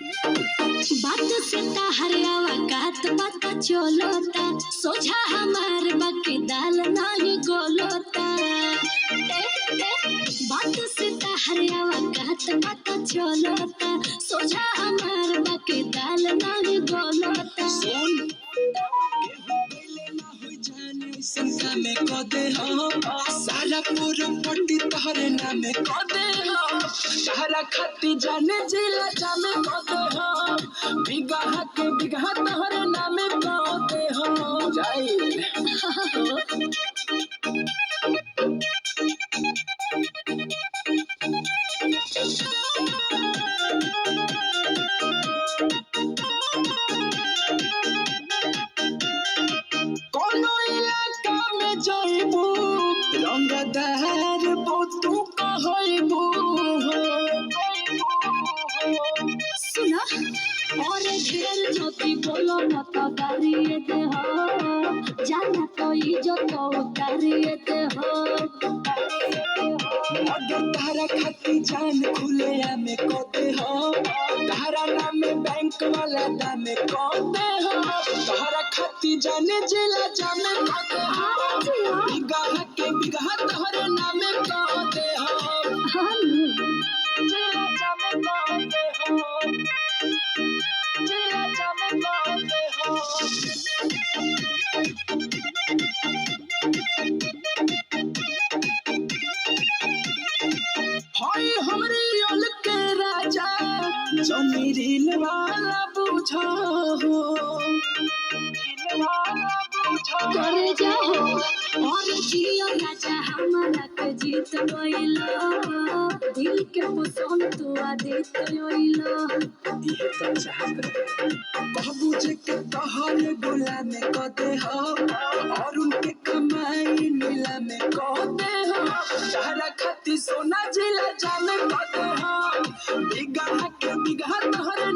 बात से हरियावा कात पता चलोता सोझा हमार बाकी दाल नहीं गोलोता बात से हरियावा कात पता चलोता सोझा हमार बाकी दाल नहीं गोलोता सुन संका में कदे हो सारा पूरा पट्टी तहरे नामे कदे हो तहरा खाती जाने जिला जामे कदे हो बिगहा के बिगहा तहरे नामे कदे हो जाई कोनो इलाका में जाइबू रंगदार तू कहइबू सुना और ढेर जोती बोलो न तो गारिए दे हो जाना तो इज्जत उतारिए दे हो अगर तारा खाती जान खुले में कदे हो तारा नाम में बैंक वाला दामे कदे हो तारा खाती जाने जिला जामे कदे हो बिगहा के बिगहा तोहरे नामे कदे हो जिला जामे कदे हो जिला जामे कदे हो हाय हमरी ओल के राजा जमी रील वाला बुझा हो करे जाओ और जियो राजा हमारा के जीत गइलो दिल के पसंद तू आदित गइलो ये तो चाहत कहबू जे के तोहर गुला में कदे हो और उनके कमाई नीला में कदे हो तारा खाती सोना जिला जामे कदे हो बिगहा के बिगहा तोहर